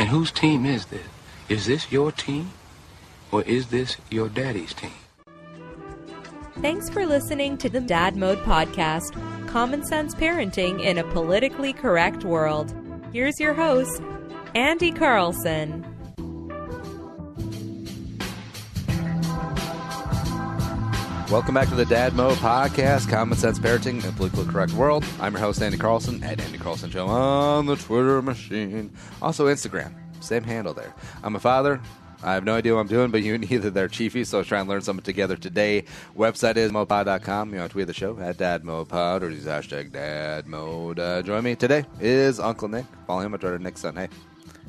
And whose team is this? Is this your team, or is this your daddy's team? Thanks for listening to the Dad Mode Podcast, common sense parenting in a politically correct world. Here's your host, Andy Carlson. Welcome back to the Dad Mode Podcast, common sense parenting in a politically correct world. I'm your host, Andy Carlson, at Andy Carlson Show on the Twitter machine. Also Instagram, same handle there. I'm a father. I have no idea what I'm doing, but you neither. They're chiefy, so I was trying to learn something together today. Website is modepod.com. You want to tweet the show at DadModePod or use hashtag DadMode. Join me today is Uncle Nick. Follow him at Twitter, Nick's son. Hey.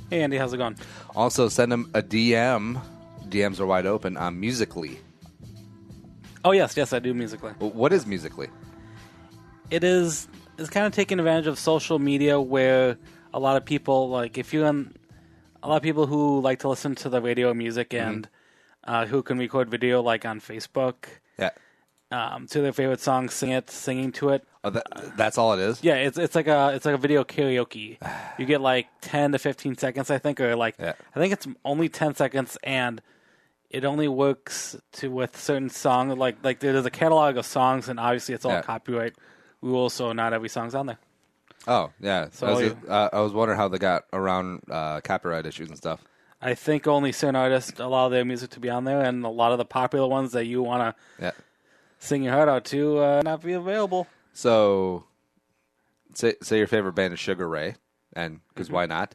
Hey, Andy. How's it going? Also, send him a DM. DMs are wide open on Musical.ly. Oh, yes, I do Musical.ly. What is Musical.ly? It's kind of taking advantage of social media where a lot of people, like, if you're on... A lot of people who like to listen to the radio music and who can record video, like on Facebook, to their favorite song, singing to it. Oh, that's all it is. Yeah, it's like a video karaoke. You get like 10 to 15 seconds, I think, or like I think it's only 10 seconds, and it only works with certain songs. Like there's a catalog of songs, and obviously it's all copyright rules, so not every song's on there. Oh, yeah. So I was wondering how they got around copyright issues and stuff. I think only certain artists allow their music to be on there, and a lot of the popular ones that you want to sing your heart out to not be available. So, say your favorite band is Sugar Ray, and because why not?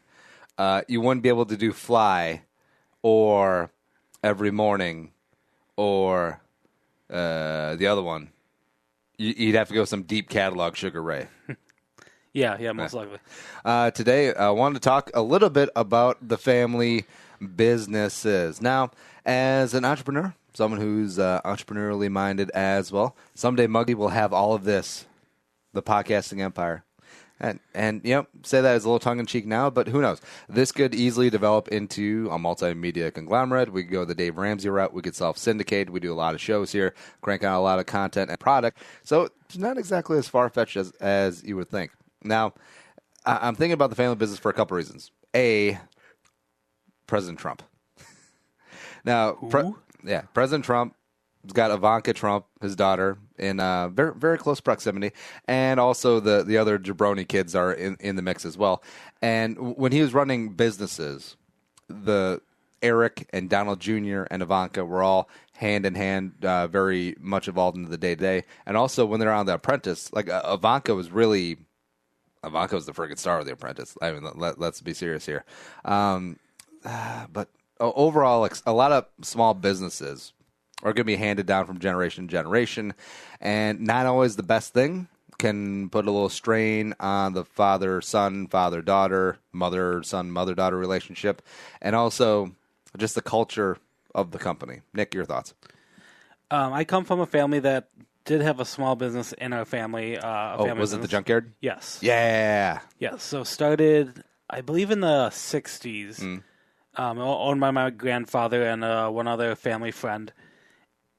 You wouldn't be able to do Fly or Every Morning or the other one. You'd have to go some deep catalog Sugar Ray. Yeah, most likely. Today, I wanted to talk a little bit about the family businesses. Now, as an entrepreneur, someone who's entrepreneurially minded as well, someday Muggy will have all of this, the podcasting empire. And say that as a little tongue-in-cheek now, but who knows? This could easily develop into a multimedia conglomerate. We could go the Dave Ramsey route. We could self-syndicate. We do a lot of shows here, crank out a lot of content and product. So it's not exactly as far-fetched as you would think. Now, I'm thinking about the family business for a couple reasons. A, President Trump. Now, President Trump has got Ivanka Trump, his daughter, in very, very close proximity, and also the other jabroni kids are in the mix as well. And when he was running businesses, Eric and Donald Jr. and Ivanka were all hand in hand, very much involved in the day-to-day. And also when they're on The Apprentice, like Ivanka was the friggin' star of The Apprentice. I mean, let's be serious here. But overall, like, a lot of small businesses are going to be handed down from generation to generation, and not always the best thing. Can put a little strain on the father-son, father-daughter, mother-son, mother-daughter relationship, and also just the culture of the company. Nick, your thoughts? I come from a family that did have a small business in our family. Was it the junkyard? Yes. Yeah. Yes. So started, I believe, in the 60s. Owned by my grandfather and one other family friend.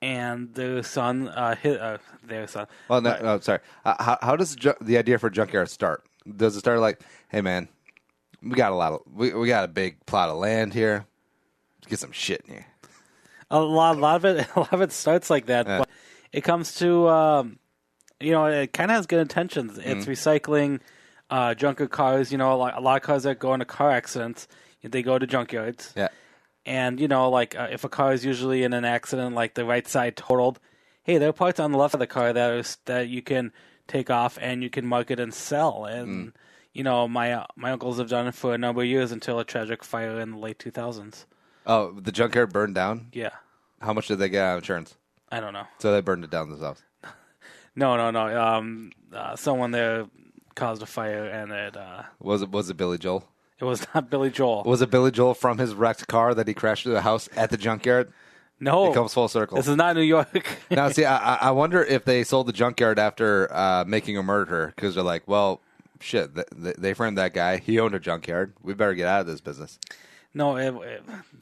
And their son, their son. Well, no, sorry. How does the idea for junkyard start? Does it start like, hey man, we got we got a big plot of land here. Let's get some shit in here. A lot of it starts like that. But it comes to, it kind of has good intentions. It's recycling junker cars. A lot of cars that go into car accidents, they go to junkyards. Yeah. And, if a car is usually in an accident, like the right side totaled, hey, there are parts on the left of the car that you can take off and you can market and sell. And, my uncles have done it for a number of years until a tragic fire in the late 2000s. Oh, the junkyard burned down? Yeah. How much did they get out of insurance? I don't know. So they burned it down themselves? No. Someone there caused a fire, and it... Was it Billy Joel? It was not Billy Joel. Was it Billy Joel from his wrecked car that he crashed through the house at the junkyard? No. It comes full circle. This is not New York. Now, see, I wonder if they sold the junkyard after making him murder her, because they're like, well, shit, they framed that guy. He owned a junkyard. We better get out of this business. No,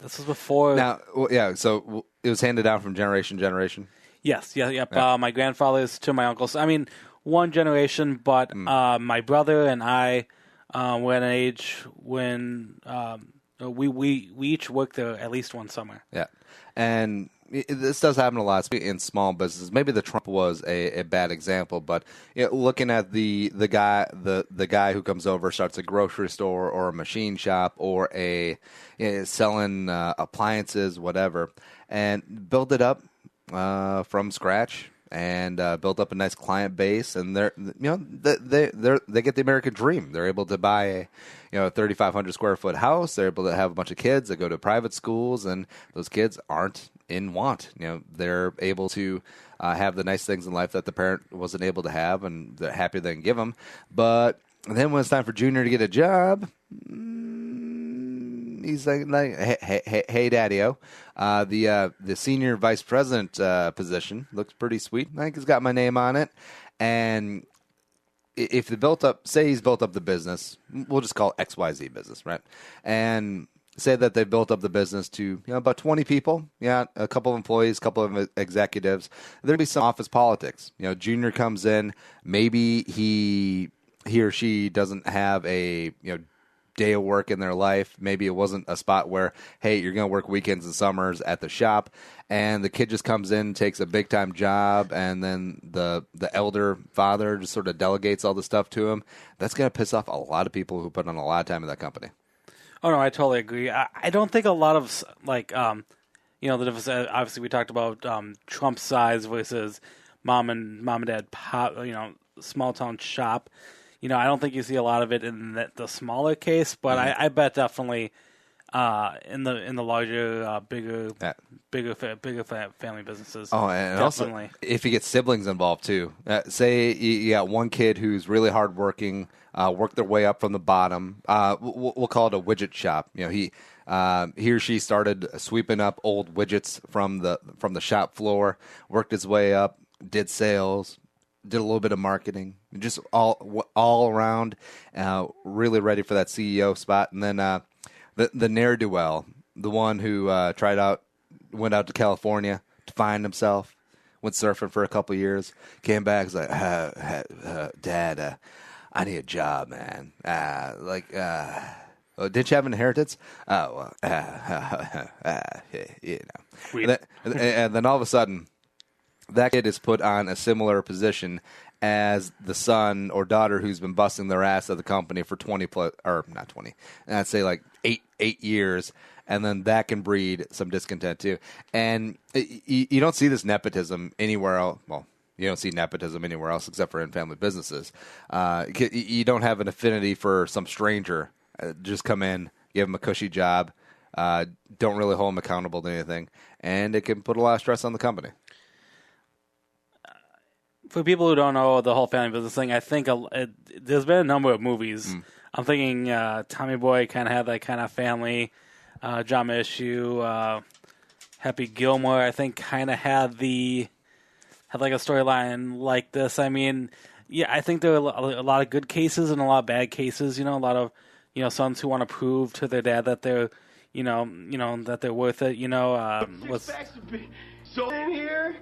this was before. Now, yeah, so it was handed down from generation to generation? Yes, yep. My grandfather's to my uncles. I mean, one generation, but my brother and I were at an age when We each worked there at least one summer. Yeah, and this does happen a lot in small businesses. Maybe the Trump was a bad example, but looking at the guy who comes over, starts a grocery store or a machine shop or selling appliances, whatever, and build it up from scratch. And build up a nice client base, and they get the American dream. They're able to buy a 3,500 square foot house. They're able to have a bunch of kids that go to private schools, and those kids aren't in want. They're able to have the nice things in life that the parent wasn't able to have, and they're happy they can give them. But then when it's time for Junior to get a job, he's like hey, Daddy-o. The senior vice president position looks pretty sweet. I think it's got my name on it. And if he's built up the business, we'll just call it XYZ business, right? And say that they've built up the business to about 20 people, a couple of employees, a couple of executives. There'll be some office politics. Junior comes in, maybe he or she doesn't have a day of work in their life. Maybe it wasn't a spot where, hey, you're going to work weekends and summers at the shop, and the kid just comes in, takes a big time job, and then the elder father just sort of delegates all the stuff to him. That's going to piss off a lot of people who put on a lot of time in that company. Oh no, I totally agree. I don't think a lot of the difference. Obviously, we talked about Trump's size versus mom and dad pop, small town shop. I don't think you see a lot of it in the smaller case, but I bet definitely in the larger, bigger family businesses. Oh, and definitely. Also, if you get siblings involved too, say you got one kid who's really hardworking, worked their way up from the bottom. We'll call it a widget shop. He or she started sweeping up old widgets from the shop floor, worked his way up, did sales, did a little bit of marketing, just all around, really ready for that CEO spot. And then the ne'er-do-well, the one who went out to California to find himself, went surfing for a couple of years, came back, was like, Dad, I need a job, man. Didn't you have an inheritance? Oh, and then all of a sudden, that kid is put on a similar position as the son or daughter who's been busting their ass at the company for 20 plus, or not 20, I'd say like eight years, and then that can breed some discontent too. And you don't see this nepotism anywhere else. Well, you don't see nepotism anywhere else except for in family businesses. You don't have an affinity for some stranger. Just come in, give them a cushy job, don't really hold them accountable to anything, and it can put a lot of stress on the company. For people who don't know the whole family business thing, I think there's been a number of movies. I'm thinking Tommy Boy kind of had that kind of family drama issue. Happy Gilmore, I think, kind of had like a storyline like this. I mean, yeah, I think there are a lot of good cases and a lot of bad cases. A lot of sons who want to prove to their dad that they're that they're worth it. So in here.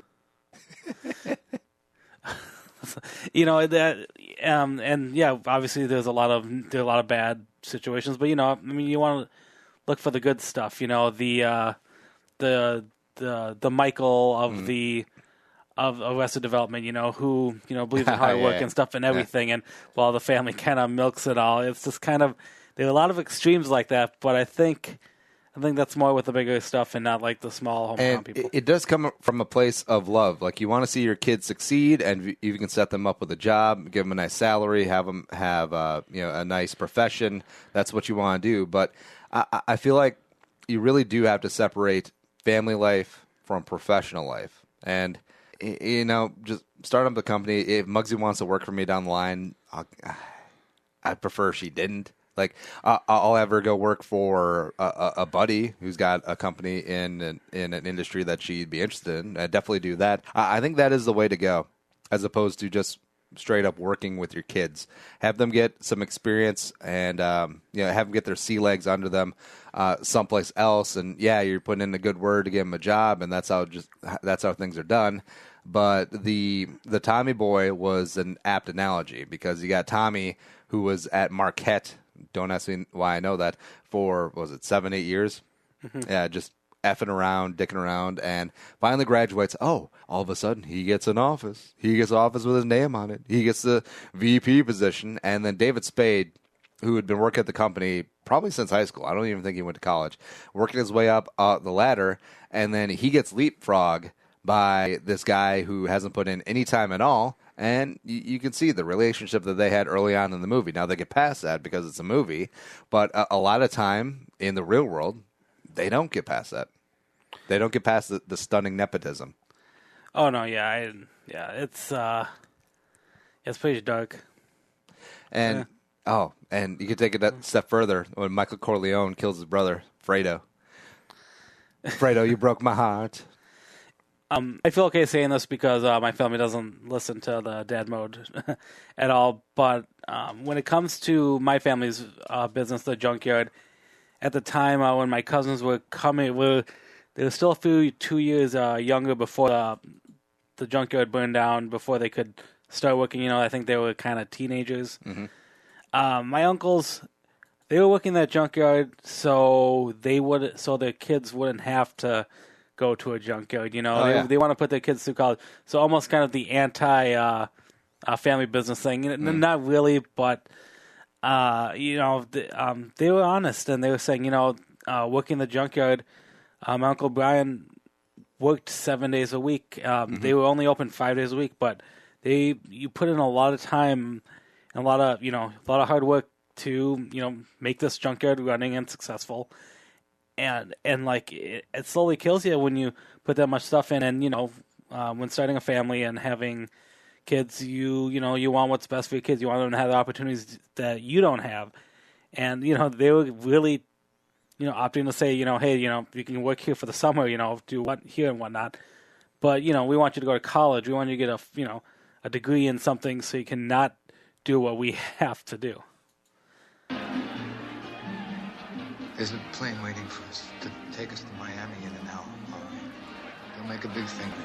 And yeah, obviously there are a lot of bad situations, but you want to look for the good stuff. The Michael of of Arrested Development, who believes in hard work and stuff and everything, and while the family kind of milks it all, it's just kind of there are a lot of extremes like that. But I think that's more with the bigger stuff and not like the small hometown people. It does come from a place of love. Like you want to see your kids succeed, and you can set them up with a job, give them a nice salary, have them have a nice profession. That's what you want to do. But I feel like you really do have to separate family life from professional life. And just start up the company. If Muggsy wants to work for me down the line, I'd prefer she didn't. Like, I'll ever go work for a buddy who's got a company in an industry that she'd be interested in. I'd definitely do that. I think that is the way to go, as opposed to just straight up working with your kids. Have them get some experience and have them get their sea legs under them someplace else. And yeah, you're putting in a good word to give them a job, and that's how things are done. But the Tommy Boy was an apt analogy because you got Tommy, who was at Marquette don't ask me why I know that, for, what was it, 7-8 years? Yeah, just effing around, dicking around, and finally graduates. Oh, all of a sudden he gets an office. He gets an office with his name on it. He gets the VP position. And then David Spade, who had been working at the company probably since high school, I don't even think he went to college, working his way up the ladder, and then he gets leapfrogged by this guy who hasn't put in any time at all. And you can see the relationship that they had early on in the movie. Now, they get past that because it's a movie, but a lot of time in the real world, they don't get past that. They don't get past the stunning nepotism. Oh no, yeah, it's pretty dark. And and you can take it a step further when Michael Corleone kills his brother Fredo. Fredo, you broke my heart. I feel okay saying this because my family doesn't listen to the Dad Mode at all. But when it comes to my family's business, the junkyard, at the time when my cousins were coming, they were still 2 years younger before the junkyard burned down, before they could start working. I think they were kind of teenagers. Mm-hmm. My uncles, they were working that junkyard so their kids wouldn't have to go to a junkyard. They want to put their kids through college. So almost kind of the anti family business thing. Not really, but they were honest, and they were saying, working the junkyard. My Uncle Brian worked 7 days a week. They were only open 5 days a week, but you put in a lot of time and a lot of hard work to make this junkyard running and successful. And like it slowly kills you when you put that much stuff in. And when starting a family and having kids, you want what's best for your kids. You want them to have the opportunities that you don't have. And they were really opting to say, hey, you can work here for the summer, do what here and whatnot. But, we want you to go to college. We want you to get a degree in something so you can not do what we have to do. There's a plane waiting for us to take us to Miami in an hour. They'll make a big thing of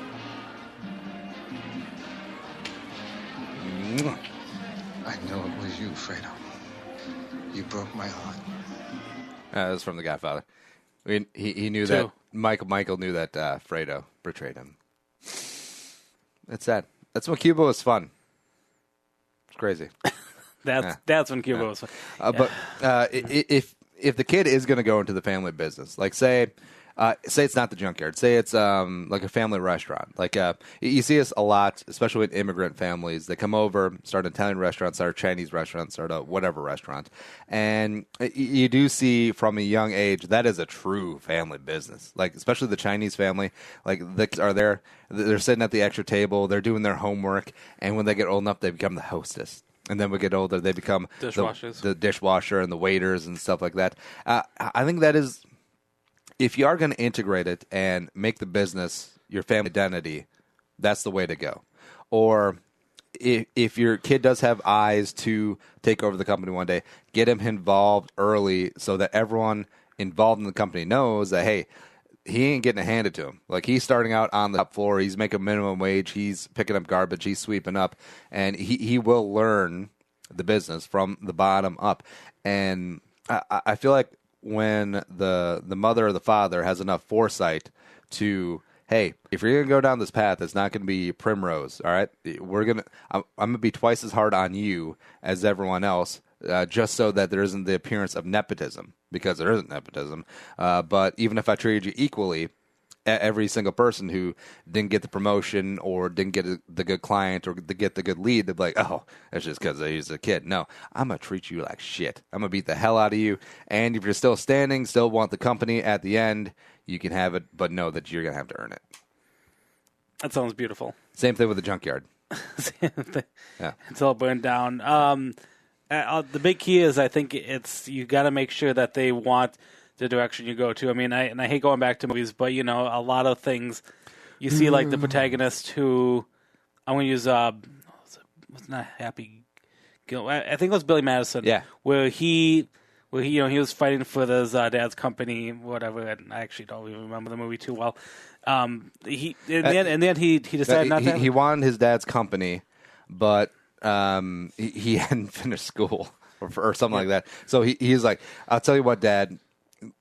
it. I know it was you, Fredo. You broke my heart. That was from The Godfather. He knew that Michael knew that Fredo betrayed him. It's sad. That's when Cuba was fun. It's crazy. That's when Cuba was fun. But if the kid is going to go into the family business, like say it's not the junkyard, say it's like a family restaurant. Like you see us a lot, especially with immigrant families. They come over, start an Italian restaurant, start a Chinese restaurant, start a whatever restaurant, and you do see from a young age that is a true family business. Like especially the Chinese family, like the kids are there, they're sitting at the extra table, they're doing their homework, and when they get old enough, they become the hostess. And then we get older, they become the dishwasher and the waiters and stuff like that. I think that is, if you are going to integrate it and make the business your family identity, that's the way to go. Or if your kid does have eyes to take over the company one day, get him involved early so that everyone involved in the company knows that, hey, he ain't getting it handed to him. Like, he's starting out on the top floor. He's making minimum wage. He's picking up garbage. He's sweeping up. And he will learn the business from the bottom up. And I feel like when the mother or the father has enough foresight to, hey, if you're going to go down this path, it's not going to be primrose, all right? I'm going to be twice as hard on you as everyone else, just so that there isn't the appearance of nepotism, because there isn't nepotism. But even if I treated you equally, every single person who didn't get the promotion or didn't get the good client or get the good lead, they'd be like, oh, that's just because he's a kid. No, I'm going to treat you like shit. I'm going to beat the hell out of you. And if you're still standing, still want the company at the end, you can have it, but know that you're going to have to earn it. That sounds beautiful. Same thing with the junkyard. Same thing. Yeah. Until it burned down. The big key is, I think you got to make sure that they want the direction you go to. I mean, I hate going back to movies, but a lot of things you see, like the protagonist who I'm going to use. Was not Happy Gil. I think it was Billy Madison. Yeah, where he he was fighting for his dad's company, whatever. And I actually don't even remember the movie too well. He decided not to. He wanted his dad's company, but he hadn't finished school. or something like that. So he's like, I'll tell you what, Dad,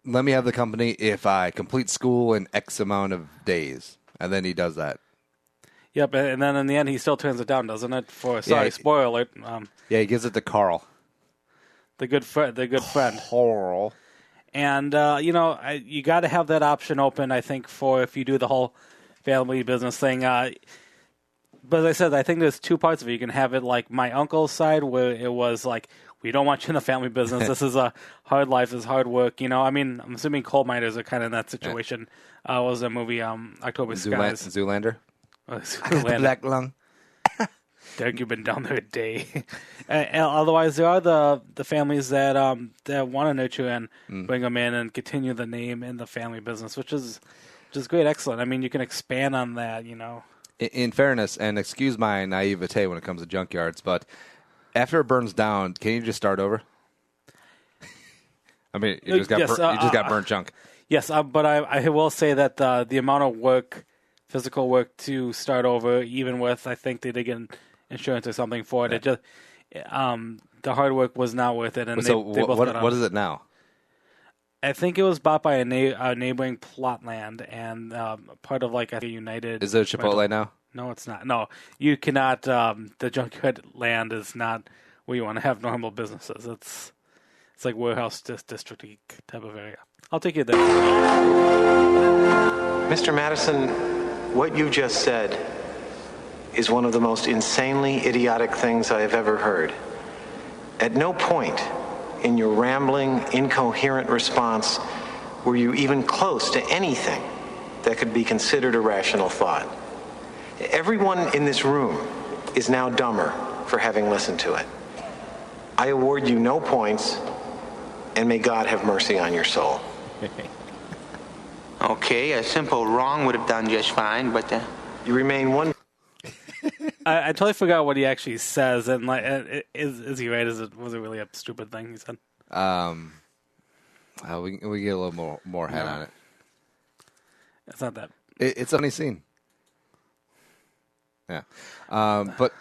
let me have the company if I complete school in X amount of days. And then he does that. Yep, and then in the end, he still turns it down, doesn't it? Spoiler alert. He gives it to Carl. The good friend. Carl. And, you got to have that option open, I think, for if you do the whole family business thing. But as I said, I think there's two parts of it. You can have it like my uncle's side, where it was like, we don't want you in the family business. This is a hard life, this is hard work. I'm assuming coal miners are kind of in that situation. What was the movie, October Skies? Zoolander? Zoolander. I got the black lung. Derek, you've been down there a day. Otherwise, there are the families that want to nurture and bring them in and continue the name in the family business, which is great, excellent. I mean, you can expand on that, In fairness, and excuse my naivete when it comes to junkyards, but after it burns down, can you just start over? I mean, you just got burnt junk. Yes, but I will say that the amount of work, physical work to start over, even with, I think they did get insurance or something for it. Yeah. It just the hard work was not worth it. And so they both what is it now? I think it was bought by a neighboring plot land and part of like a United. Is it a Chipotle now? No, it's not. No, you cannot. The junkyard land is not where you want to have normal businesses. It's like warehouse district type of area. I'll take you there. Mr. Madison, what you just said is one of the most insanely idiotic things I have ever heard. At no point in your rambling, incoherent response were you even close to anything that could be considered a rational thought. Everyone in this room is now dumber for having listened to it. I award you no points, and may God have mercy on your soul. Okay, a simple wrong would have done just fine, but you remain one. I totally forgot what he actually says, and like, is he right? Was it really a stupid thing he said? We get a little more head on it. It's not that. It's a funny scene. Yeah, but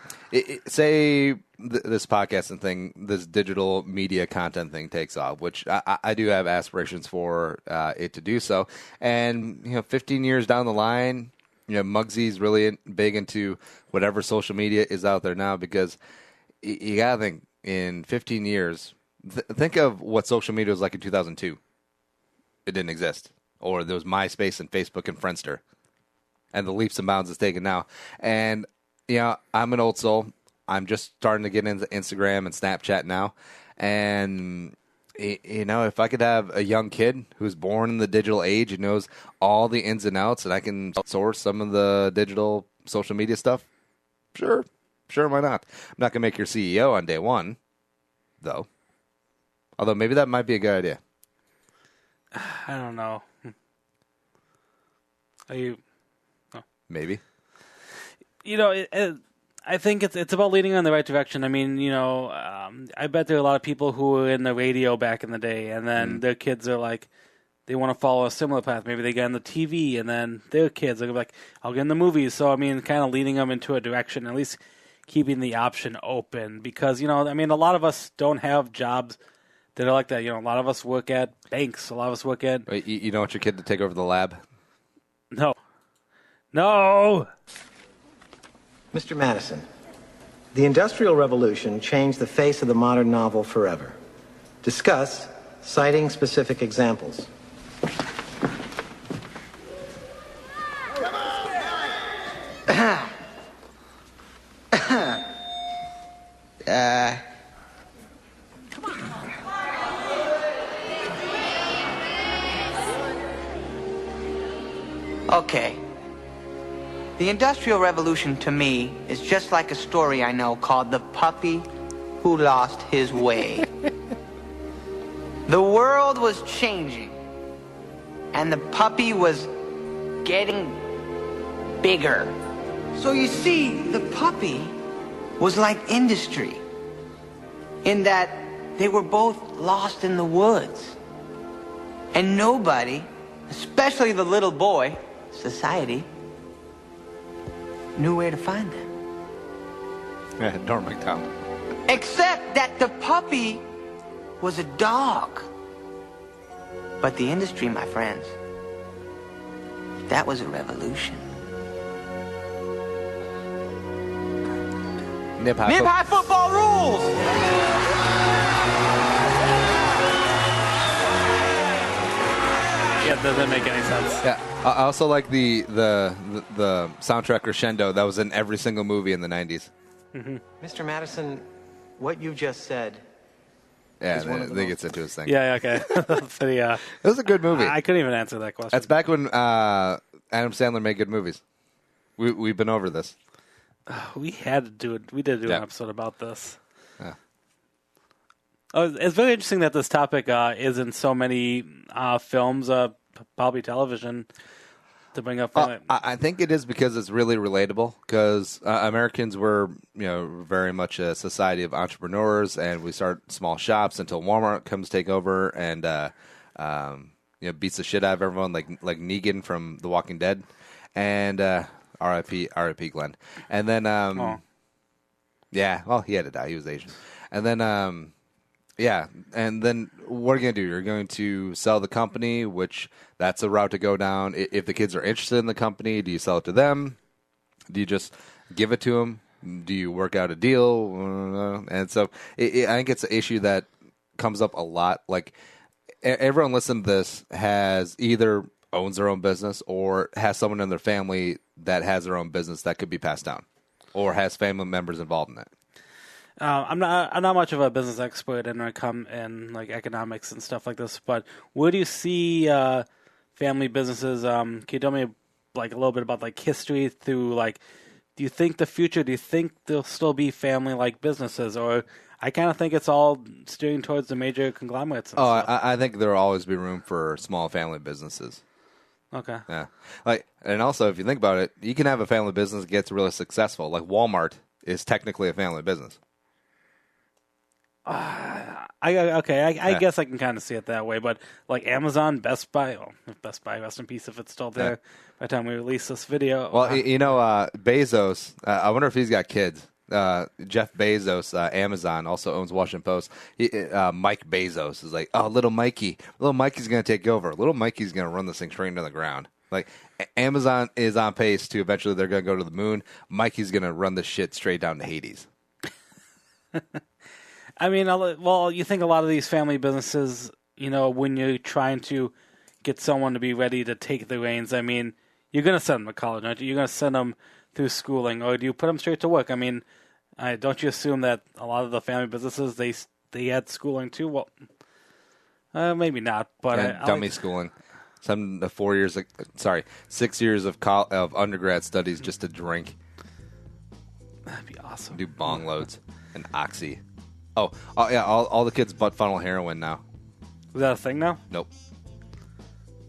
say this podcasting thing, this digital media content thing takes off, which I do have aspirations for it to do so. And 15 years down the line, Muggsy's really big into whatever social media is out there now, because you gotta think in 15 years. Think of what social media was like in 2002. It didn't exist, or there was MySpace and Facebook and Friendster. And the leaps and bounds it's taken now. And, I'm an old soul. I'm just starting to get into Instagram and Snapchat now. And, if I could have a young kid who's born in the digital age and knows all the ins and outs, and I can source some of the digital social media stuff, sure, why not? I'm not going to make your CEO on day one, though. Although maybe that might be a good idea. I don't know. Are you... Maybe. I think it's about leading in the right direction. I mean, I bet there are a lot of people who were in the radio back in the day, and then their kids are like, they want to follow a similar path. Maybe they get on the TV, and then their kids are like, I'll get in the movies. So, I mean, kind of leading them into a direction, at least keeping the option open. Because, a lot of us don't have jobs that are like that. A lot of us work at banks. A lot of us work at... Wait, you don't want your kid to take over the lab? No! Mr. Madison, the Industrial Revolution changed the face of the modern novel forever. Discuss, citing specific examples. Okay. The Industrial Revolution, to me, is just like a story I know called The Puppy Who Lost His Way. The world was changing, and the puppy was getting bigger. So you see, the puppy was like industry, in that they were both lost in the woods. And nobody, especially the little boy, society, knew where to find them. Norm MacDonald. Except that the puppy was a dog. But the industry, my friends, that was a revolution. Nip High football rules! Yeah, it doesn't make any sense. Yeah, I also like the soundtrack crescendo that was in every single movie in the 90s. Mr. Madison, what you just said. Yeah, they gets into his thing. Yeah, okay. It was a good movie. I couldn't even answer that question. That's back when Adam Sandler made good movies. We've been over this. We had to do it. We did do an episode about this. Yeah. It's very interesting that this topic is in so many films, probably television, to bring up. I think it is because it's really relatable. Because Americans were, very much a society of entrepreneurs, and we start small shops until Walmart comes take over and beats the shit out of everyone, like Negan from The Walking Dead, and R.I.P. Glenn. And then, he had to die. He was Asian. And then, and then what are you going to do? You're going to sell the company, which that's a route to go down. If the kids are interested in the company, do you sell it to them? Do you just give it to them? Do you work out a deal? And so I think it's an issue that comes up a lot. Like, everyone listening to this has either owns their own business or has someone in their family that has their own business that could be passed down or has family members involved in it. I'm not much of a business expert and I come in like economics and stuff like this, but where do you see family businesses? Can you tell me like a little bit about like history through like, do you think the future, do you think there'll still be family like businesses, or I kind of think it's all steering towards the major conglomerates? And stuff. I think there will always be room for small family businesses. Okay. Yeah. And also, if you think about it, you can have a family business that gets really successful. Like Walmart is technically a family business. I guess I can kind of see it that way, but like Amazon, Best Buy, rest in peace if it's still there by the time we release this video. Well, Bezos, I wonder if he's got kids. Jeff Bezos, Amazon, also owns Washington Post. Mike Bezos is like, little Mikey's going to take over. Little Mikey's going to run this thing straight into the ground. Like, Amazon is on pace to eventually they're going to go to the moon. Mikey's going to run this shit straight down to Hades. I mean, well, you think a lot of these family businesses, when you're trying to get someone to be ready to take the reins, I mean, you're going to send them to college, aren't you? You're going to send them through schooling, or do you put them straight to work? I mean, don't you assume that a lot of the family businesses, they had schooling too? Well, maybe not, but dummy schooling. 6 years of undergrad studies just to drink. That'd be awesome. Do bong loads and oxy. Oh yeah, all the kids butt funnel heroin now. Is that a thing now? Nope.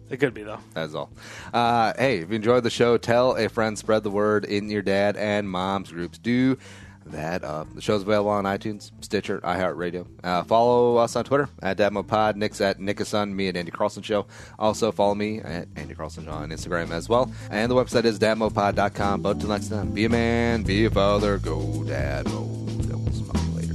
It could be, though. That's all. Hey, if you enjoyed the show, tell a friend, spread the word in your dad and mom's groups. Do that up. The show's available on iTunes, Stitcher, iHeartRadio. Follow us on Twitter at DadmoPod, Nick's at Nickason, me at Andy Carlson Show. Also, follow me at Andy Carlson Show on Instagram as well. And the website is dadmopod.com. But until next time, be a man, be a father, go dad mode. We'll smoke you later.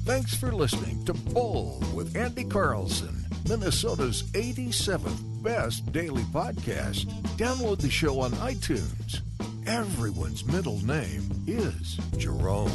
Thanks for listening to Bull with Andy Carlson, Minnesota's 87th best daily podcast. Download the show on iTunes. Everyone's middle name is Jerome.